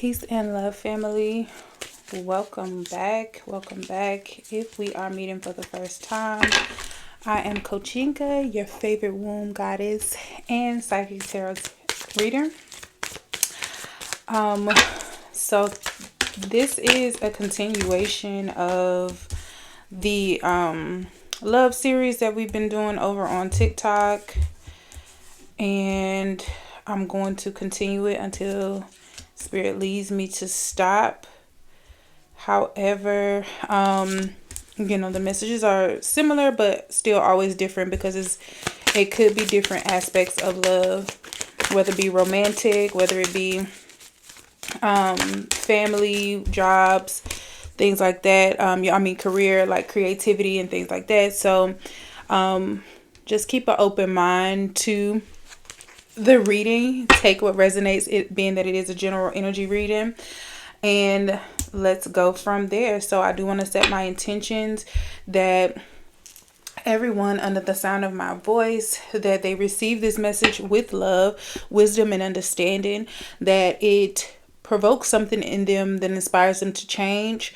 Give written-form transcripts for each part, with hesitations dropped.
Peace and love, family. Welcome back. Welcome back. If we are meeting for the first time, I am Coach Yinka, your favorite womb goddess and psychic tarot reader. So this is a continuation of the love series that we've been doing over on TikTok, and I'm going to continue it until Spirit leads me to stop. However, the messages are similar but still always different because it could be different aspects of love, whether it be romantic, whether it be family, jobs, things like that. Career, like creativity and things like that. So just keep an open mind to the reading. Take what resonates, it being that it is a general energy reading, and let's go from there. So I do want to set my intentions that everyone under the sound of my voice, that they receive this message with love, wisdom, and understanding, that it provokes something in them that inspires them to change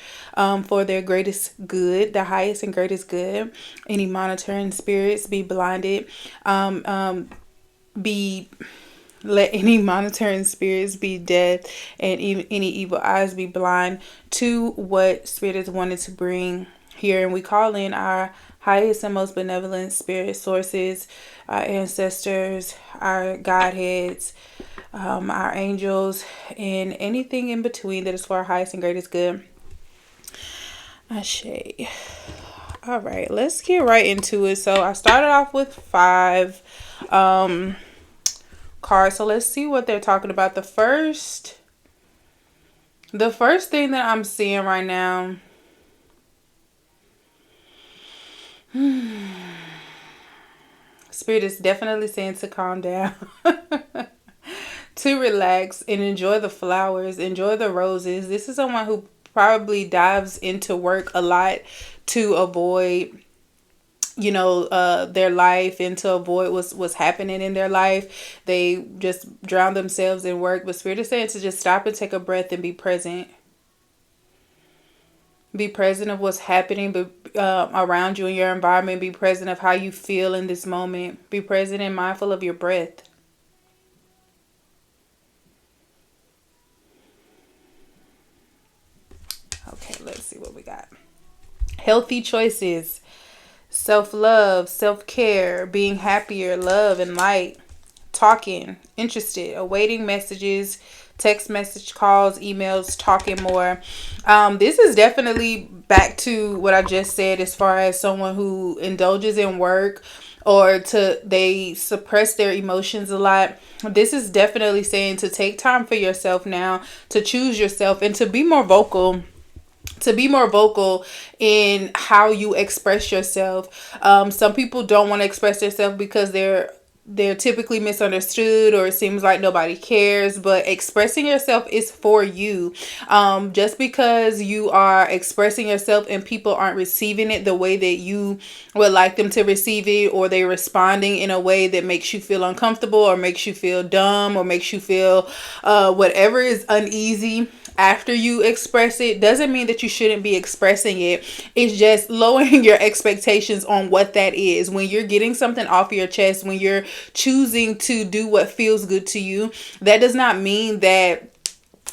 for their greatest good, the highest and greatest good. Any monitoring spirits be blinded. Let any monitoring spirits be dead, and any evil eyes be blind to what Spirit is wanting to bring here. And we call in our highest and most benevolent spirit sources, our ancestors, our godheads, our angels, and anything in between that is for our highest and greatest good. Ashe. All right, let's get right into it. So I started off with 5 cards. So let's see what they're talking about. The first thing that I'm seeing right now, Spirit is definitely saying to calm down, to relax and enjoy the flowers, enjoy the roses. This is someone who probably dives into work a lot to avoid their life, and to avoid what's happening in their life. They just drown themselves in work. But Spirit is saying to just stop and take a breath and be present. Be present of what's happening around you in your environment. Be present of how you feel in this moment. Be present and mindful of your breath. Okay, let's see what we got. Healthy choices. Self-love, self-care, being happier, love and light, talking, interested, awaiting messages, text message, calls, emails, talking more. This is definitely back to what I just said as far as someone who indulges in work or they suppress their emotions a lot. This is definitely saying to take time for yourself now, to choose yourself, and to be more vocal. In how you express yourself. Some people don't want to express themselves because they're typically misunderstood, or it seems like nobody cares. But expressing yourself is for you. Just because you are expressing yourself and people aren't receiving it the way that you would like them to receive it, or they're responding in a way that makes you feel uncomfortable or makes you feel dumb or makes you feel whatever is uneasy after you express it, doesn't mean that you shouldn't be expressing it. It's just lowering your expectations on what that is. When you're getting something off your chest, when you're choosing to do what feels good to you, that does not mean that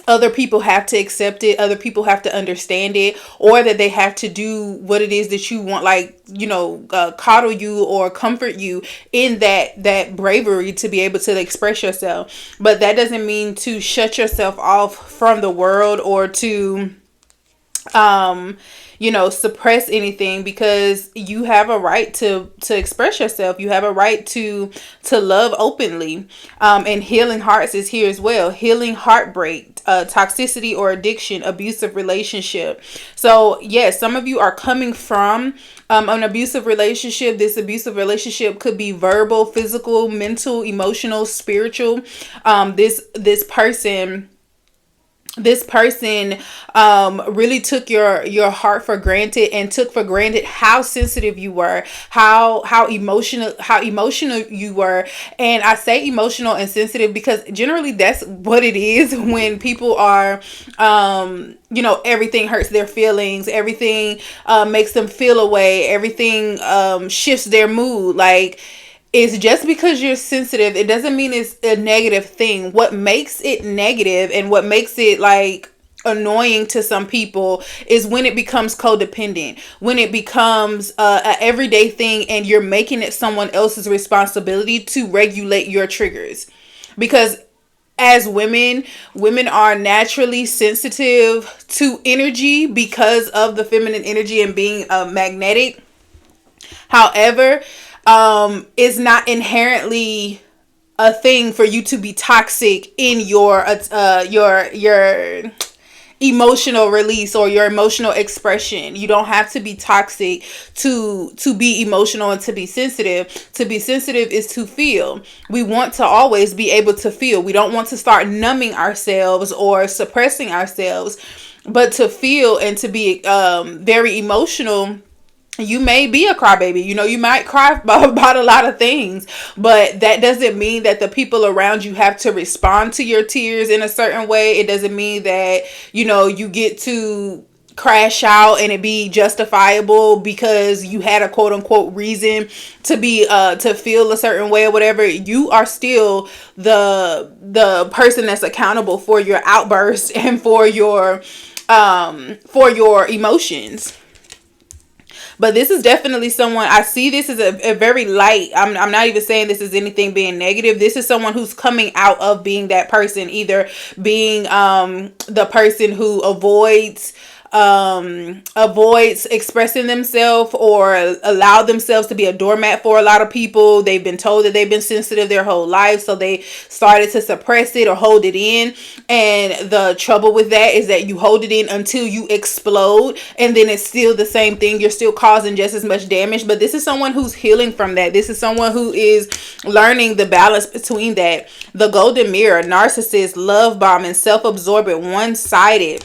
other people have to accept it, other people have to understand it, or that they have to do what it is that you want, like, coddle you or comfort you in that bravery to be able to express yourself. But that doesn't mean to shut yourself off from the world, or to suppress anything, because you have a right to express yourself. You have a right to love openly. And healing hearts is here as well. Healing heartbreak, toxicity or addiction, abusive relationship. So yes, some of you are coming from an abusive relationship. This abusive relationship could be verbal, physical, mental, emotional, spiritual. This person this person really took your heart for granted, and took for granted how sensitive you were, how emotional you were. And I say emotional and sensitive because generally that's what it is when people are everything hurts their feelings, everything makes them feel away, everything shifts their mood. Like, it's just because you're sensitive, it doesn't mean it's a negative thing. What makes it negative and what makes it like annoying to some people is when it becomes codependent, when it becomes a everyday thing, and you're making it someone else's responsibility to regulate your triggers. Because as women are naturally sensitive to energy because of the feminine energy and being magnetic. However, it's not inherently a thing for you to be toxic in your emotional release or your emotional expression. You don't have to be toxic to be emotional and to be sensitive. To be sensitive is to feel. We want to always be able to feel. We don't want to start numbing ourselves or suppressing ourselves, but to feel and to be very emotional. You may be a crybaby. You might cry about a lot of things, but that doesn't mean that the people around you have to respond to your tears in a certain way. It doesn't mean that, you get to crash out and it be justifiable because you had a quote unquote reason to be to feel a certain way or whatever. You are still the person that's accountable for your outbursts and for your emotions. But this is definitely someone, I see this as a very light. I'm not even saying this is anything being negative. This is someone who's coming out of being that person, either being the person who avoids expressing themselves or allow themselves to be a doormat for a lot of people. They've been told that they've been sensitive their whole life, so they started to suppress it or hold it in. And the trouble with that is that you hold it in until you explode, and then it's still the same thing. You're still causing just as much damage. But this is someone who's healing from that. This is someone who is learning the balance between that. The golden mirror, narcissist, love bombing, self-absorbent, one-sided.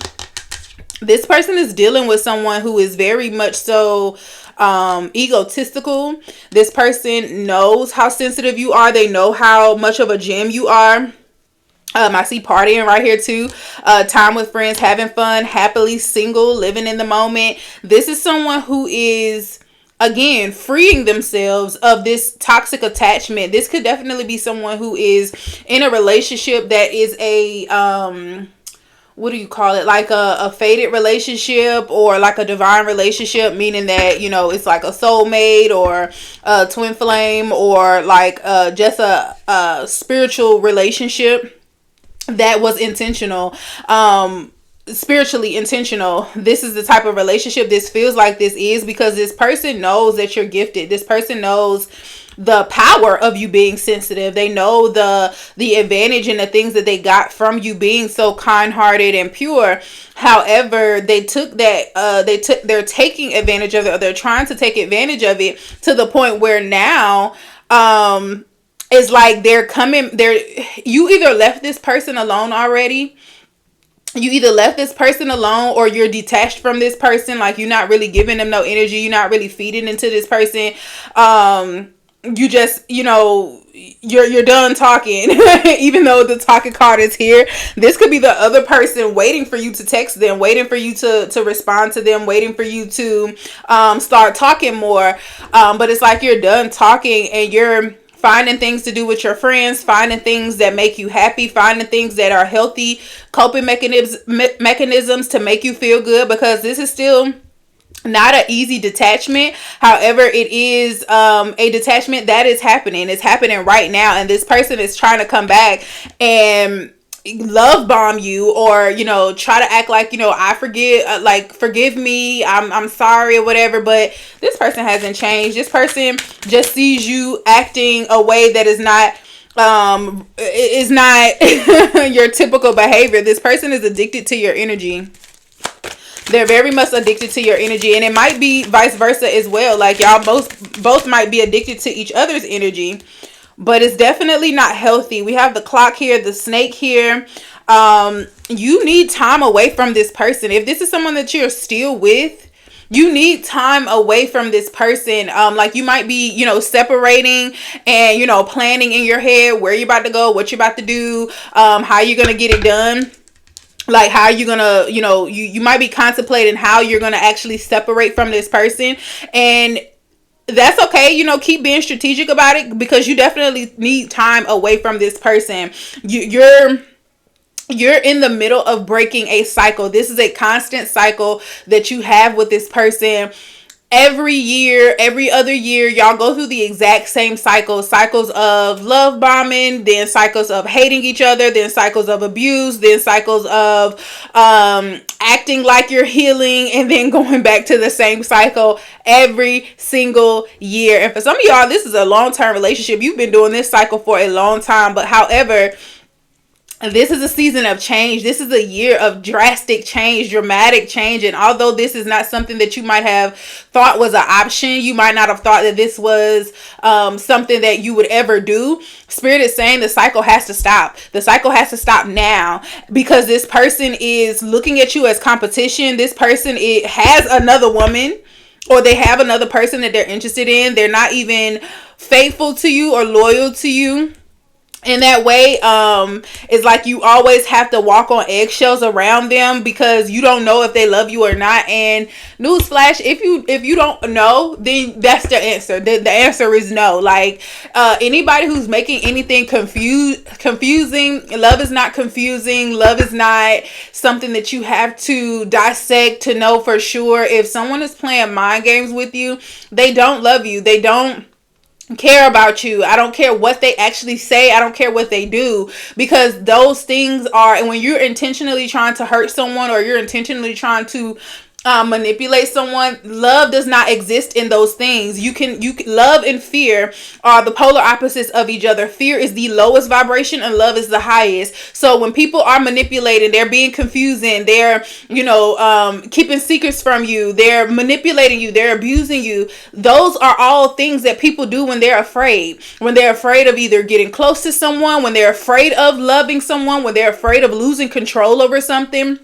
This person is dealing with someone who is very much so egotistical. This person knows how sensitive you are. They know how much of a gem you are. I see partying right here too. Time with friends, having fun, happily single, living in the moment. This is someone who is, again, freeing themselves of this toxic attachment. This could definitely be someone who is in a relationship that is a what do you call it? Like a fated relationship or like a divine relationship, meaning that, it's like a soulmate or a twin flame or like just a spiritual relationship that was intentional, spiritually intentional. This is the type of relationship this feels like this is, because this person knows that you're gifted. This person knows the power of you being sensitive. They know the advantage and the things that they got from you being so kind-hearted and pure. However, they're taking advantage of it, or they're trying to take advantage of it to the point where now it's like you either left this person alone already. You either left this person alone, or you're detached from this person. Like, you're not really giving them no energy. You're not really feeding into this person. You just, you're done talking. Even though the talking card is here, this could be the other person waiting for you to text them, waiting for you to respond to them, waiting for you to start talking more. But it's like you're done talking and you're finding things to do with your friends, finding things that make you happy, finding things that are healthy coping mechanisms to make you feel good, because this is still not an easy detachment. However, it is a detachment that is happening. It's happening right now, and this person is trying to come back and love bomb you, or try to act like I forget, like forgive me, I'm sorry or whatever. But this person hasn't changed. This person just sees you acting a way that is not your typical behavior. This person is addicted to your energy. They're very much addicted to your energy, and it might be vice versa as well. Like, y'all both might be addicted to each other's energy, but it's definitely not healthy. We have the clock here, the snake here. You need time away from this person. If this is someone that you're still with, you need time away from this person. Like you might be, separating and, planning in your head where you're about to go, what you're about to do, how you're going to get it done. Like how you're gonna, you might be contemplating how you're gonna actually separate from this person. And that's okay. Keep being strategic about it, because you definitely need time away from this person. You're in the middle of breaking a cycle. This is a constant cycle that you have with this person. Every year, every other year, y'all go through the exact same cycles of love bombing, then cycles of hating each other, then cycles of abuse, then cycles of acting like you're healing, and then going back to the same cycle every single year. And for some of y'all, this is a long-term relationship. You've been doing this cycle for a long time, but however, this is a season of change. This is a year of drastic change, dramatic change. And although this is not something that you might have thought was an option, you might not have thought that this was something that you would ever do. Spirit is saying the cycle has to stop. The cycle has to stop now, because this person is looking at you as competition. This person has another woman, or they have another person that they're interested in. They're not even faithful to you or loyal to you. In that way, it's like you always have to walk on eggshells around them, because you don't know if they love you or not. And newsflash, if you don't know, then that's the answer. The answer is no. Like anybody who's making anything confusing, love is not confusing. Love is not something that you have to dissect to know for sure. If someone is playing mind games with you, they don't love you. They don't care about you. I don't care what they actually say. I don't care what they do, because those things are, and when you're intentionally trying to hurt someone, or you're intentionally trying to manipulate someone, love does not exist in those things. You can love and fear are the polar opposites of each other. Fear is the lowest vibration and love is the highest. So when people are manipulating, they're being confusing, they're keeping secrets from you, they're manipulating you, they're abusing you. Those are all things that people do when they're afraid. When they're afraid of either getting close to someone, when they're afraid of loving someone, when they're afraid of losing control over something,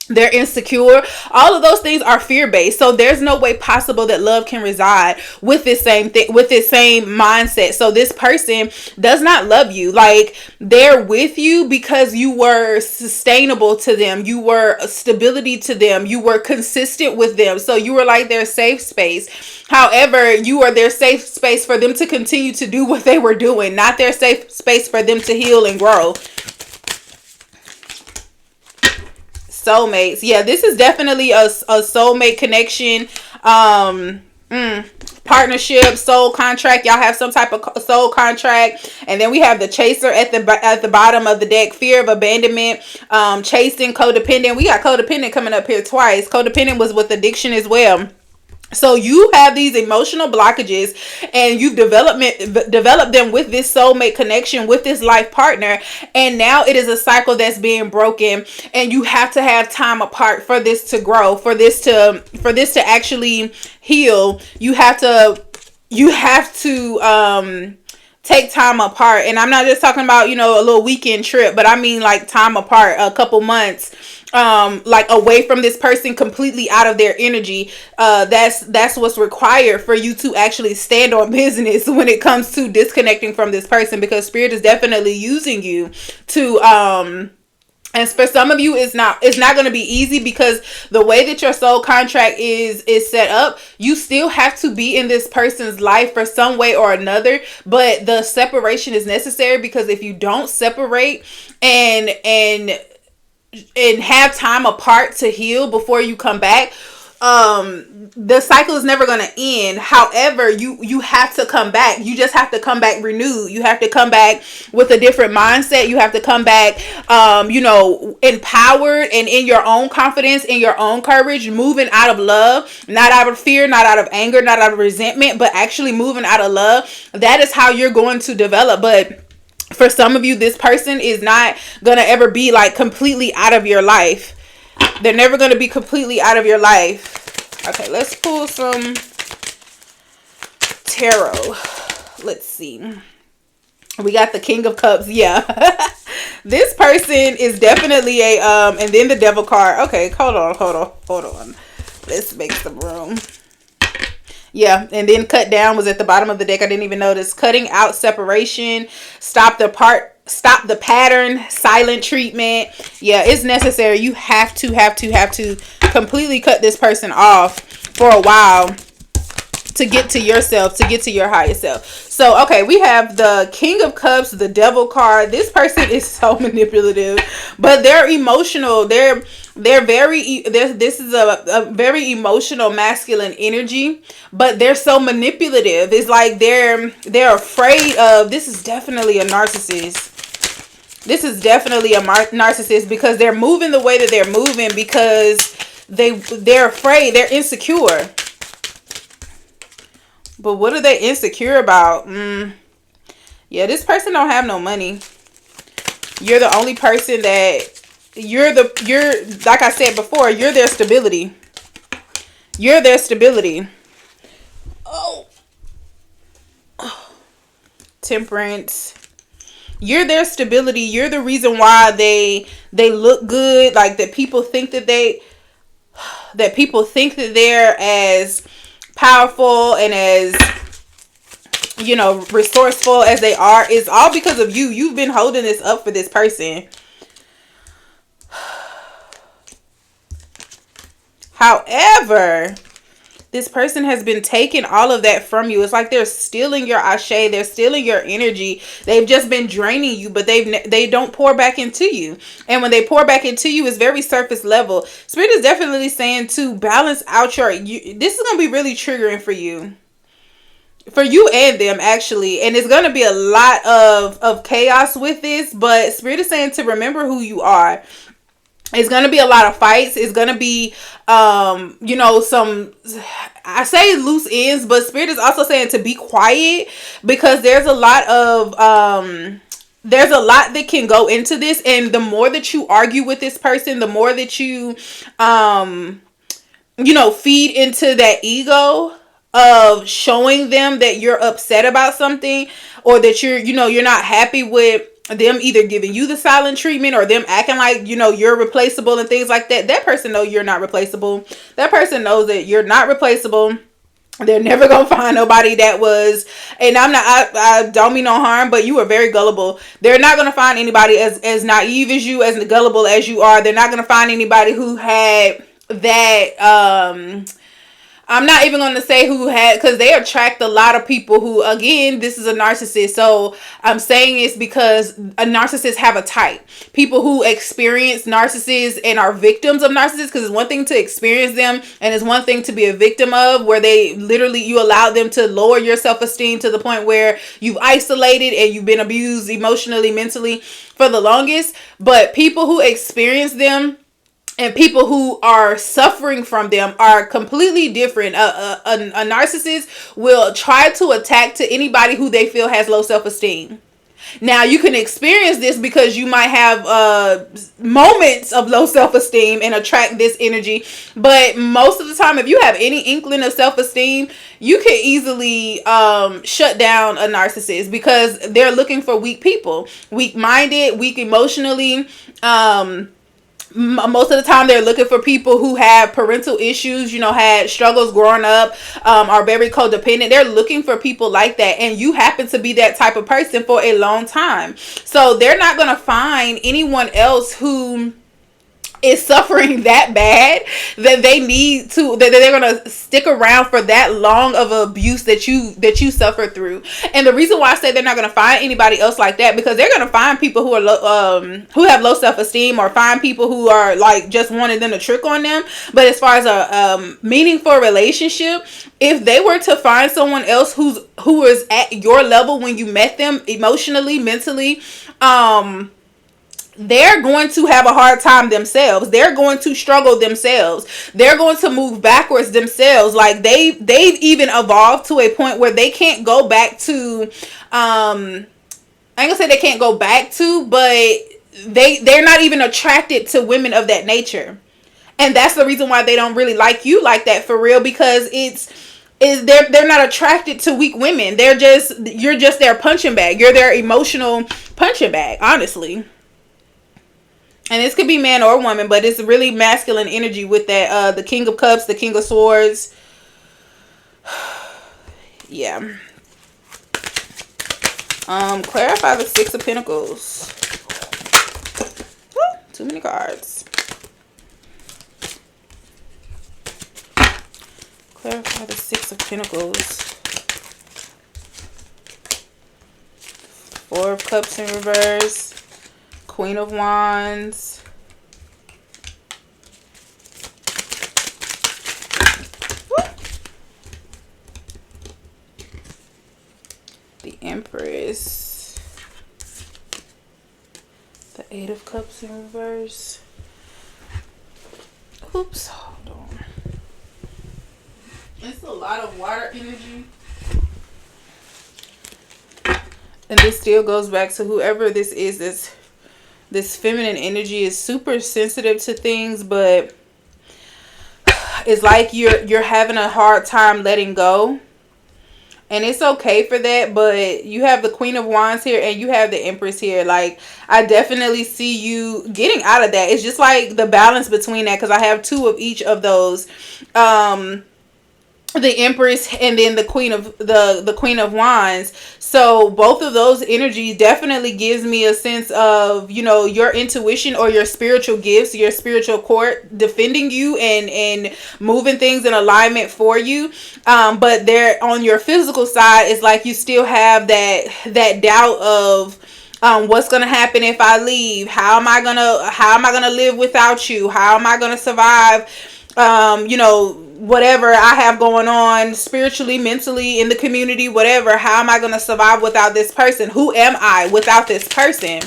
they're insecure. All of those things are fear-based. So there's no way possible that love can reside with this same thing, with this same mindset. So this person does not love you. Like, they're with you because you were sustainable to them. You were a stability to them. You were consistent with them. So you were like their safe space. However, you are their safe space for them to continue to do what they were doing, not their safe space for them to heal and grow. Soulmates. Yeah, this is definitely a soulmate connection, partnership, soul contract. Y'all have some type of soul contract. And then we have the chaser at the bottom of the deck. Fear of abandonment, chasing, codependent. We got codependent coming up here twice. Codependent was with addiction as well. So you have these emotional blockages, and you've developed them with this soulmate connection, with this life partner, and now it is a cycle that's being broken, and you have to have time apart for this to grow, for this to actually heal. You have to take time apart. And I'm not just talking about, a little weekend trip, but I mean like time apart, a couple months, like away from this person, completely out of their energy. That's what's required for you to actually stand on business when it comes to disconnecting from this person, because Spirit is definitely using you to, and for some of you, it's not going to be easy, because the way that your soul contract is set up, you still have to be in this person's life for some way or another. But the separation is necessary, because if you don't separate and have time apart to heal before you come back, the cycle is never going to end. However, you have to come back. You just have to come back renewed. You have to come back with a different mindset. You have to come back, empowered and in your own confidence, in your own courage, moving out of love, not out of fear, not out of anger, not out of resentment, but actually moving out of love. That is how you're going to develop. But for some of you, this person is not going to ever be like completely out of your life. They're never going to be completely out of your life. Okay, let's pull some tarot. Let's see. We got the King of Cups. Yeah. This person is definitely a and then the Devil card. Okay, hold on. Let's make some room. Yeah, and then cut down was at the bottom of the deck. I didn't even notice. Cutting out separation, stop the pattern, silent treatment. Yeah, it's necessary. You have to completely cut this person off for a while to get to yourself, to get to your higher self. So, okay, we have the King of Cups, the Devil card. This person is so manipulative, but they're emotional. They're very, this is a very emotional masculine energy, but they're so manipulative. It's like they're afraid of, this is definitely a narcissist. This is definitely a narcissist because they're moving the way that they're moving because they're afraid, they're insecure. But what are they insecure about? Yeah, this person don't have no money. You're the only person that you're like I said before, you're their stability. You're their stability. Oh. Temperance. You're their stability. You're the reason why they look good. Like that people think that they're as powerful and as, you know, resourceful as they are. Is all because of you. You've been holding this up for this person. However, this person has been taking all of that from you. It's like they're stealing your ashe. They're stealing your energy. They've just been draining you, but they don't pour back into you. And when they pour back into you, it's very surface level. Spirit is definitely saying to balance out this is going to be really triggering for you. For you and them, actually. And it's going to be a lot of chaos with this, but Spirit is saying to remember who you are. It's going to be a lot of fights. It's going to be, you know, I say loose ends, but Spirit is also saying to be quiet because there's a lot that can go into this. And the more that you argue with this person, the more that you, you know, feed into that ego of showing them that you're upset about something or that you're not happy with them either giving you the silent treatment or them acting like, you know, you're replaceable and things like that. That person knows you're not replaceable. That person knows that you're not replaceable. They're never going to find nobody that was, and I don't mean no harm, but you are very gullible. They're not going to find anybody as naive as you, as gullible as you are. They're not going to find anybody who had that, I'm not even going to say who had, because they attract a lot of people who, again, this is a narcissist. So I'm saying it's because a narcissist have a type. People who experience narcissists and are victims of narcissists, because it's one thing to experience them and it's one thing to be a victim of, where they literally, you allow them to lower your self-esteem to the point where you've isolated and you've been abused emotionally, mentally for the longest. But people who experience them and people who are suffering from them are completely different. A narcissist will try to attack to anybody who they feel has low self-esteem. Now, you can experience this because you might have moments of low self-esteem and attract this energy. But most of the time, if you have any inkling of self-esteem, you can easily shut down a narcissist because they're looking for weak people. Weak-minded, weak emotionally, most of the time they're looking for people who have parental issues, you know, had struggles growing up, are very codependent. They're looking for people like that, and you happen to be that type of person for a long time. So they're not going to find anyone else who is suffering that bad that they need to, that they're going to stick around for that long of abuse that you suffered through. And the reason why I say they're not going to find anybody else like that, because they're going to find people who are who have low self-esteem, or find people who are like just wanting them to trick on them. But as far as a meaningful relationship, if they were to find someone else who was at your level when you met them emotionally, mentally, they're going to have a hard time themselves. They're going to struggle themselves. They're going to move backwards themselves. Like they've even evolved to a point where they can't go back to, I ain't gonna say they can't go back to, but they're not even attracted to women of that nature. And that's the reason why they don't really like you like that, for real, because is they're not attracted to weak women. You're just their punching bag. You're their emotional punching bag, honestly. And this could be man or woman, but it's really masculine energy with that the King of Cups, the King of Swords. Yeah. Clarify the Six of Pentacles. Woo, too many cards. Clarify the Six of Pentacles. Four of Cups in reverse. Queen of Wands. Woo. The Empress. The Eight of Cups in reverse. Oops, hold on. It's a lot of water energy. And this still goes back to whoever this is. This feminine energy is super sensitive to things, but it's like you're having a hard time letting go. And it's okay for that, but you have the Queen of Wands here and you have the Empress here. Like, I definitely see you getting out of that. It's just like the balance between that, because I have two of each of those. The Empress and then the Queen of Wands. So both of those energies definitely gives me a sense of, you know, your intuition or your spiritual gifts, your spiritual court defending you and moving things in alignment for you. But there on your physical side, it's like you still have that doubt of what's gonna happen if I leave? How am I gonna live without you? How am I gonna survive? You know, whatever I have going on spiritually, mentally, in the community, whatever. How am I going to survive without this person? Who am I without this person?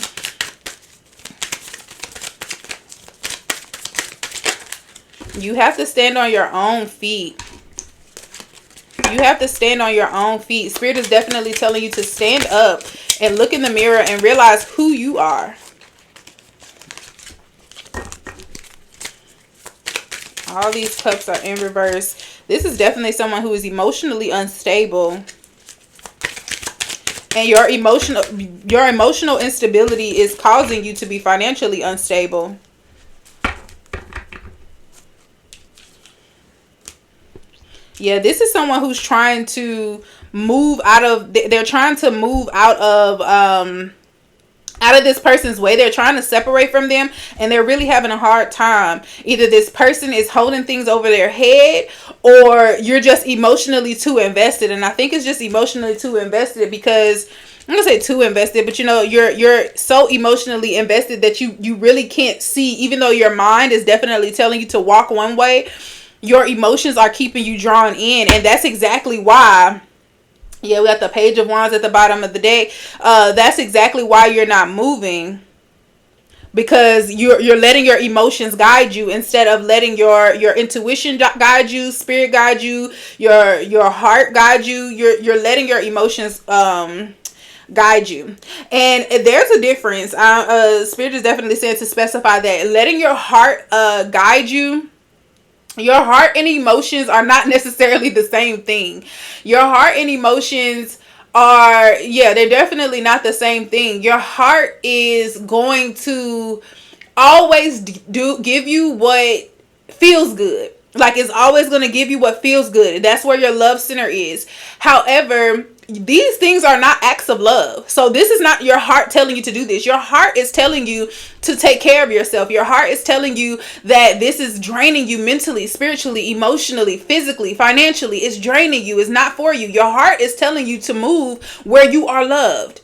You have to stand on your own feet. You have to stand on your own feet. Spirit is definitely telling you to stand up and look in the mirror and realize who you are. All these cups are in reverse. This is definitely someone who is emotionally unstable. And your emotional instability is causing you to be financially unstable. Yeah, this is someone who's trying to move out of, they're trying to move out of this person's way. They're trying to separate from them and they're really having a hard time. Either this person is holding things over their head or you're just emotionally too invested. And I think it's just emotionally too invested because I'm gonna say too invested, but you know, you're so emotionally invested that you really can't see, even though your mind is definitely telling you to walk one way, your emotions are keeping you drawn in. And that's exactly why, yeah, we got the Page of Wands at the bottom of the deck. That's exactly why you're not moving. Because you're letting your emotions guide you instead of letting your intuition guide you, spirit guide you, your heart guide you. You're letting your emotions guide you. And there's a difference. Spirit is definitely saying to specify that letting your heart guide you. Your heart and emotions are not necessarily the same thing. Your heart and emotions are, yeah, they're definitely not the same thing. Your heart is going to always give you what feels good. Like, it's always going to give you what feels good. That's where your love center is. However, these things are not acts of love. So this is not your heart telling you to do this. Your heart is telling you to take care of yourself. Your heart is telling you that this is draining you mentally, spiritually, emotionally, physically, financially. It's draining you. It's not for you. Your heart is telling you to move where you are loved.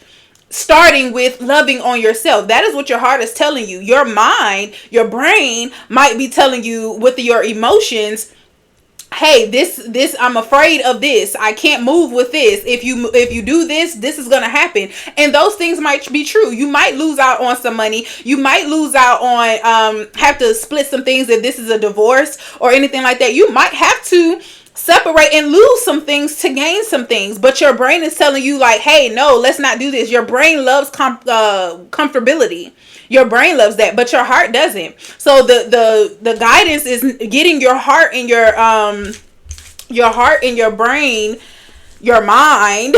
Starting with loving on yourself. That is what your heart is telling you. Your mind, your brain might be telling you with your emotions, hey, this I'm afraid of this. I can't move with this. If you do this, this is going to happen. And those things might be true. You might lose out on some money. You might lose out on have to split some things if this is a divorce or anything like that. You might have to separate and lose some things to gain some things, but your brain is telling you like, hey, no, let's not do this. Your brain loves comfortability. Your brain loves that, but your heart doesn't. So the guidance is getting your heart and your heart and your brain, your mind,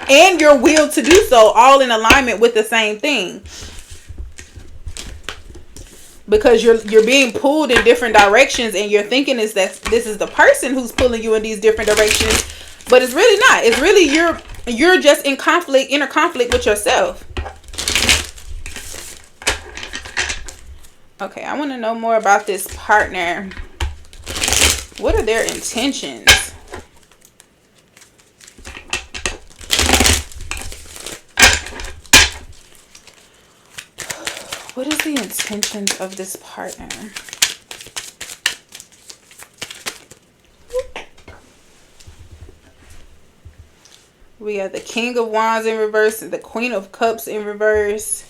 and your will to do so, all in alignment with the same thing. Because you're being pulled in different directions, and you're thinking is that this is the person who's pulling you in these different directions, but it's really not. It's really you're just in inner conflict with yourself. Okay, I want to know more about this partner. What are their intentions? What is the intentions of this partner? We have the King of Wands in reverse and the Queen of Cups in reverse.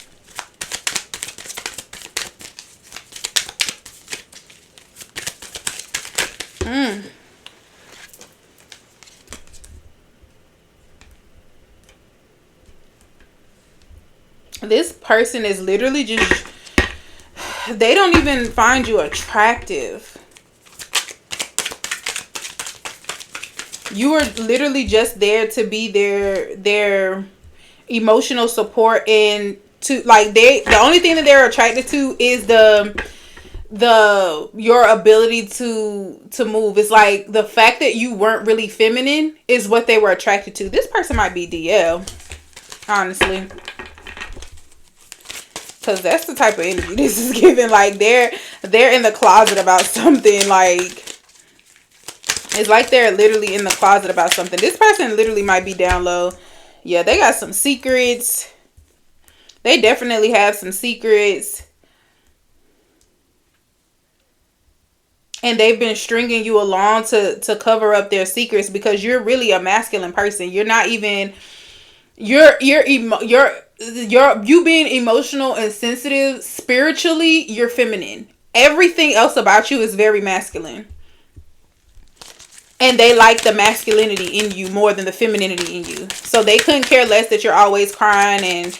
This person is literally just, they don't even find you attractive. You are literally just there to be their emotional support, and to like the only thing that they're attracted to is your ability to move. It's like the fact that you weren't really feminine is what they were attracted to. This person might be DL, honestly. Because that's the type of energy this is giving. Like they're in the closet about something. Like it's like they're literally in the closet about something. This person literally might be down low. Yeah, they got some secrets. They definitely have some secrets. And they've been stringing you along to cover up their secrets, because you're really a masculine person. You're not even, you being emotional and sensitive spiritually, you're feminine. Everything else about you is very masculine. And they like the masculinity in you more than the femininity in you. So they couldn't care less that you're always crying and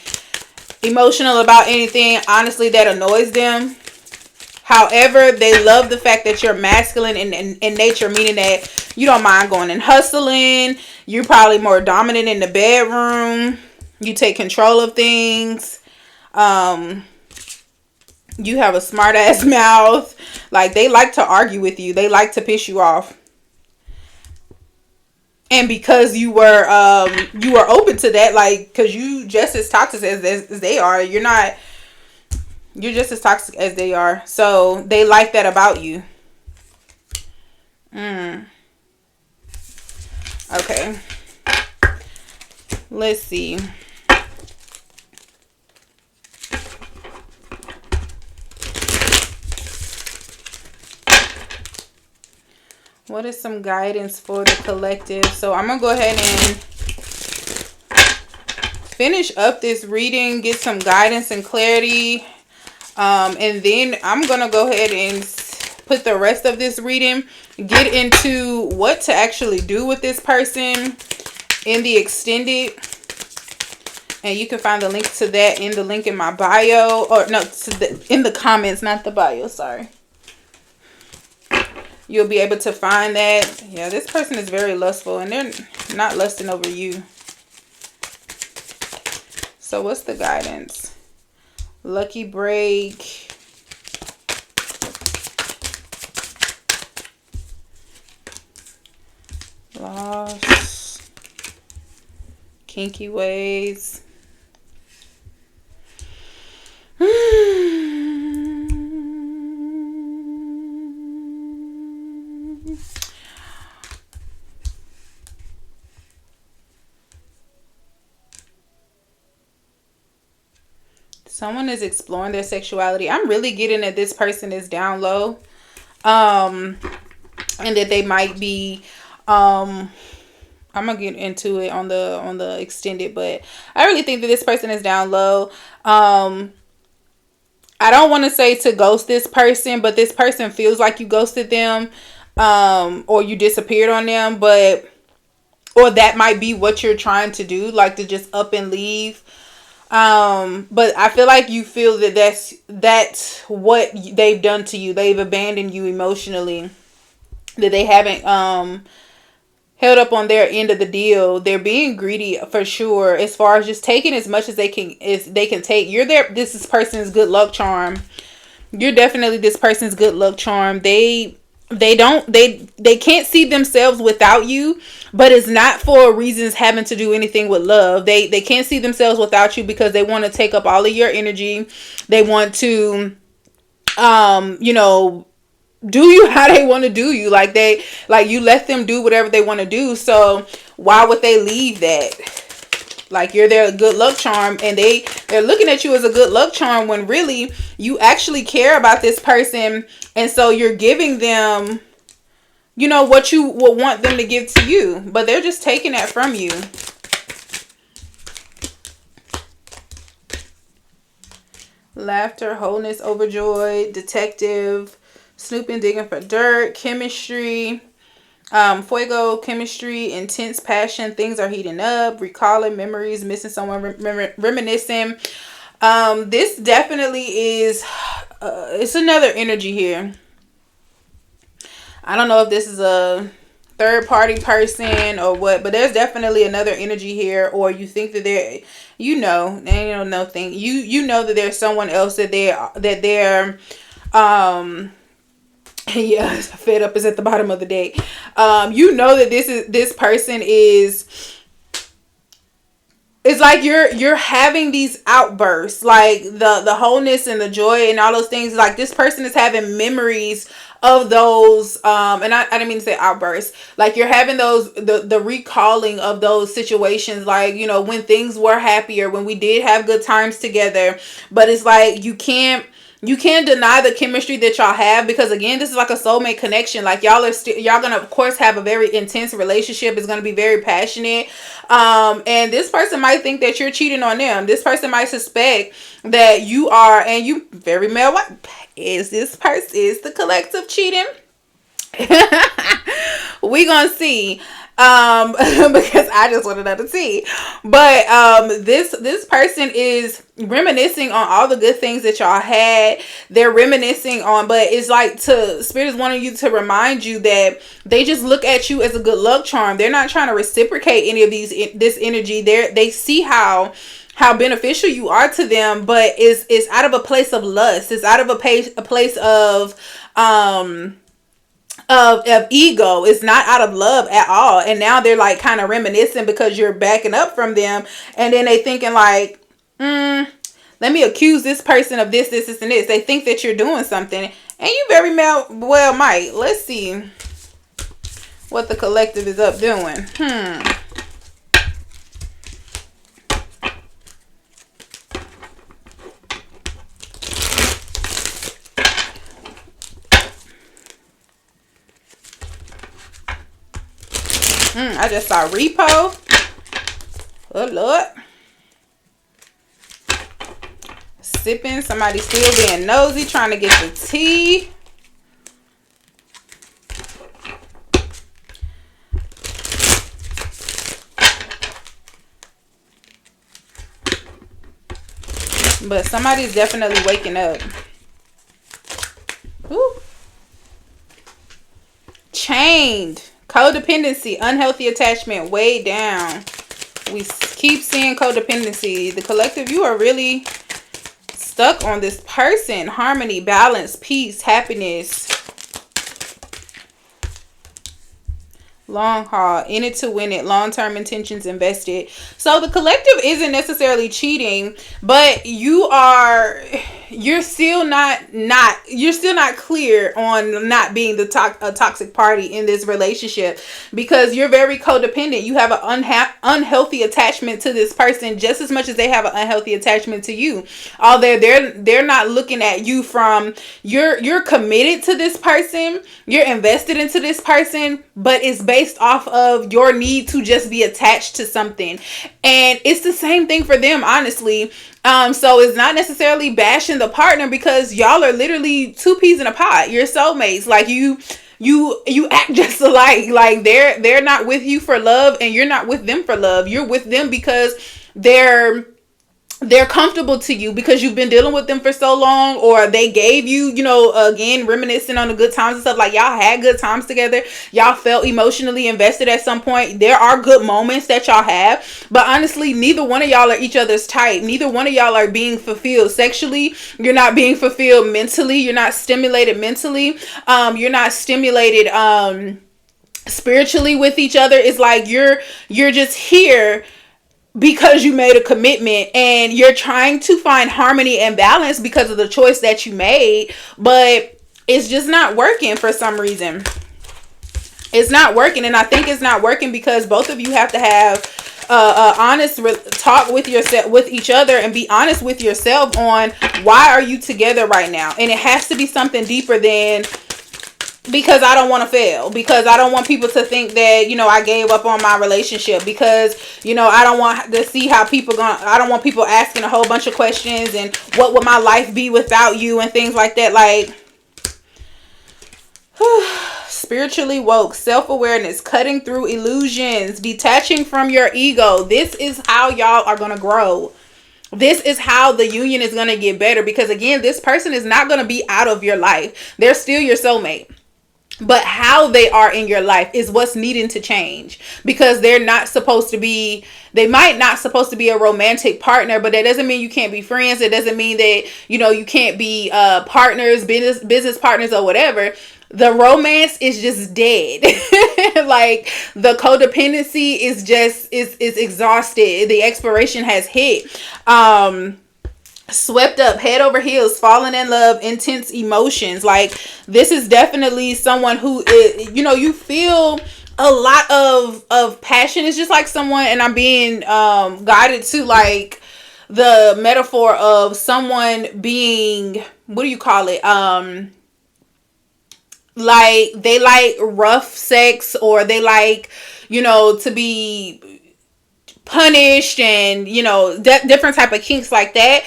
emotional about anything. Honestly, that annoys them. However, they love the fact that you're masculine in nature, meaning that you don't mind going and hustling. You're probably more dominant in the bedroom. You take control of things. You have a smart ass mouth. Like, they like to argue with you. They like to piss you off. And because you were open to that, like, because you just as toxic as they are, you're just as toxic as they are. So they like that about you. Okay. Let's see. What is some guidance for the collective? So I'm going to go ahead and finish up this reading, get some guidance and clarity. And then I'm going to go ahead and put the rest of this reading, get into what to actually do with this person in the extended. And you can find the link to that in the link in my bio. Or no, in the comments, not the bio, sorry. You'll be able to find that. Yeah, this person is very lustful, and they're not lusting over you. So what's the guidance? Lucky break. Loss. Kinky ways. Someone is exploring their sexuality. I'm really getting that this person is down low. And that they might be, I'm going to get into it on the extended, but I really think that this person is down low. I don't want to say to ghost this person, but this person feels like you ghosted them, or you disappeared on them, or that might be what you're trying to do, like to just up and leave. But I feel like you feel that that's what they've done to you. They've abandoned you emotionally. that they haven't held up on their end of the deal. They're being greedy for sure, as far as just taking as much as they can take. You're there. This is person's good luck charm. You're definitely this person's good luck charm. They can't see themselves without you, but it's not for reasons having to do anything with love. They can't see themselves without you because they want to take up all of your energy. They want to do you how they want to do you. Like you let them do whatever they want to do. So why would they leave that? Like, you're their good luck charm, and they're looking at you as a good luck charm when really you actually care about this person. And so you're giving them, what you would want them to give to you, but they're just taking that from you. Laughter, wholeness, overjoyed, detective, snooping, digging for dirt, chemistry. Fuego, chemistry, intense passion, things are heating up, recalling memories, missing someone, reminiscing. This definitely is, it's another energy here. I don't know if this is a third party person or what, but there's definitely another energy here. Or you think that they're, that there's someone else that they're yeah, fed up is at the bottom of the deck. That this person is, it's like you're having these outbursts, like the wholeness and the joy and all those things. Like, this person is having memories of those, and I didn't mean to say outbursts. Like, you're having those, the recalling of those situations, like, when things were happier, when we did have good times together. But it's like, you can't deny the chemistry that y'all have, because again, this is like a soulmate connection. Like, y'all gonna of course have a very intense relationship. It's gonna be very passionate. And this person might think that you're cheating on them. This person might suspect that you are, and you very male. What is the collective cheating? We gonna see. Because I just want another tea. But this person is reminiscing on all the good things that y'all had. They're reminiscing on, but it's like, Spirit is wanting you to remind you that they just look at you as a good luck charm. They're not trying to reciprocate any of this energy. They see how beneficial you are to them, but it's out of a place of lust. It's out of a place of ego. It's not out of love at all. And now they're like kind of reminiscing because you're backing up from them, and then they thinking like, let me accuse this person of this, and this. They think that you're doing something, and you very well might. Let's see what the collective is up doing. I just saw repo. Oh Lord. Sipping. Somebody still being nosy, trying to get the tea. But somebody's definitely waking up. Ooh. Chained. Codependency, unhealthy attachment, way down. We keep seeing codependency. The collective, you are really stuck on this person. Harmony, balance, peace, happiness. Long haul, in it to win it, long-term intentions invested. So the collective isn't necessarily cheating, but you're still not clear on not being a toxic party in this relationship, because you're very codependent. You have an unhealthy attachment to this person just as much as they have an unhealthy attachment to you. Although they're not looking at you from, you're committed to this person, you're invested into this person, but it's based off of your need to just be attached to something. And it's the same thing for them, honestly. So it's not necessarily bashing the partner, because y'all are literally two peas in a pod. You're soulmates. Like, you act just alike. Like, they're not with you for love, and you're not with them for love. You're with them because they're they're comfortable to you because you've been dealing with them for so long, or they gave you, again, reminiscing on the good times and stuff, like y'all had good times together, y'all felt emotionally invested at some point. There are good moments that y'all have, but honestly, neither one of y'all are each other's type. Neither one of y'all are being fulfilled sexually. You're not being fulfilled mentally. You're not stimulated mentally. You're not stimulated spiritually with each other. It's like you're just here because you made a commitment, and you're trying to find harmony and balance because of the choice that you made, but it's just not working for some reason. It's not working, and I think it's not working because both of you have to have honest talk with yourself, with each other, and be honest with yourself on why are you together right now. And it has to be something deeper than because I don't want to fail, because I don't want people to think that, I gave up on my relationship, because, I don't want to see how I don't want people asking a whole bunch of questions and what would my life be without you and things like that. Like, spiritually woke, self-awareness, cutting through illusions, detaching from your ego. This is how y'all are going to grow. This is how the union is going to get better, because again, this person is not going to be out of your life. They're still your soulmate. But how they are in your life is what's needing to change, because they might not supposed to be a romantic partner, but that doesn't mean you can't be friends. It doesn't mean that, you can't be partners, business partners or whatever. The romance is just dead. Like, the codependency is exhausted. The expiration has hit. Swept up, head over heels, falling in love, intense emotions. Like, this is definitely someone who is, you feel a lot of passion. It's just like someone, and I'm being guided to like the metaphor of someone being, what do you call it? Like, they like rough sex, or they like, to be punished, and different type of kinks like that.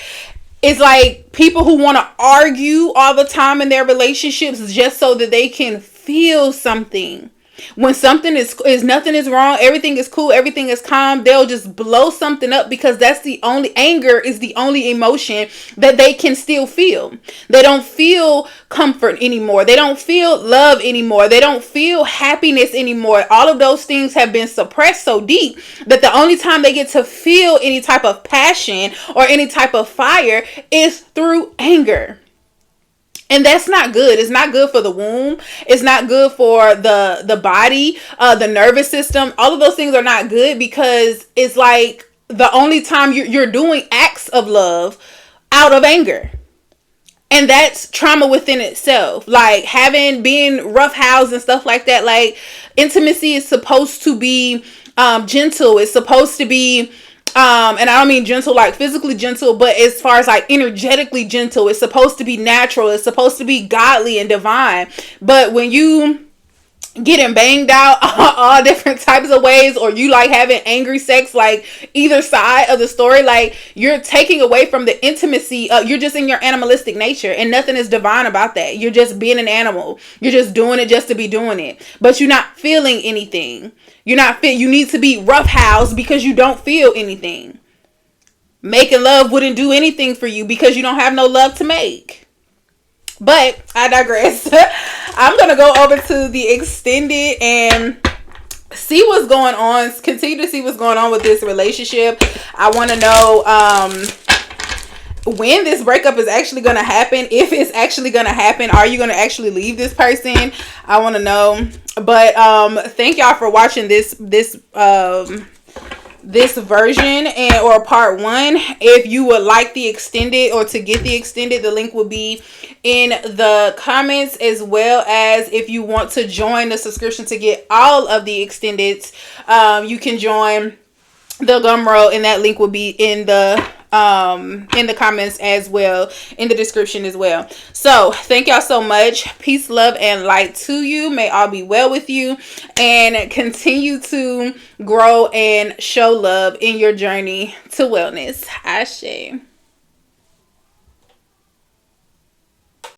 It's like people who want to argue all the time in their relationships just so that they can feel something. When something is nothing is wrong, everything is cool, everything is calm, they'll just blow something up, because that's the only, anger is the only emotion that they can still feel. They don't feel comfort anymore. They don't feel love anymore. They don't feel happiness anymore. All of those things have been suppressed so deep that the only time they get to feel any type of passion or any type of fire is through anger. And that's not good. It's not good for the womb. It's not good for the body, the nervous system. All of those things are not good, because it's like the only time you're doing acts of love out of anger. And that's trauma within itself. Like, being roughhoused and stuff like that. Like, intimacy is supposed to be gentle. It's supposed to be and I don't mean gentle like physically gentle, but as far as like energetically gentle. It's supposed to be natural. It's supposed to be godly and divine. But when you getting banged out all different types of ways, or you like having angry sex, like either side of the story, like you're taking away from the intimacy. You're just in your animalistic nature, and nothing is divine about that. You're just being an animal. You're just doing it just to be doing it, but you're not feeling anything. You're not fit. You need to be roughhoused because you don't feel anything. Making love wouldn't do anything for you because you don't have no love to make. But I digress. I'm going to go over to the extended and see what's going on. Continue to see what's going on with this relationship. I want to know when this breakup is actually going to happen. If it's actually going to happen. Are you going to actually leave this person? I want to know. But thank y'all for watching this version or part 1. If you would like the extended, or to get the extended, the link will be in the comments, as well as if you want to join the subscription to get all of the extendeds, you can join the Gumroad, and that link will be in the comments as well, in the description as well. So thank y'all so much. Peace, love, and light to you. May all be well with you, and continue to grow and show love in your journey to wellness. Ashe.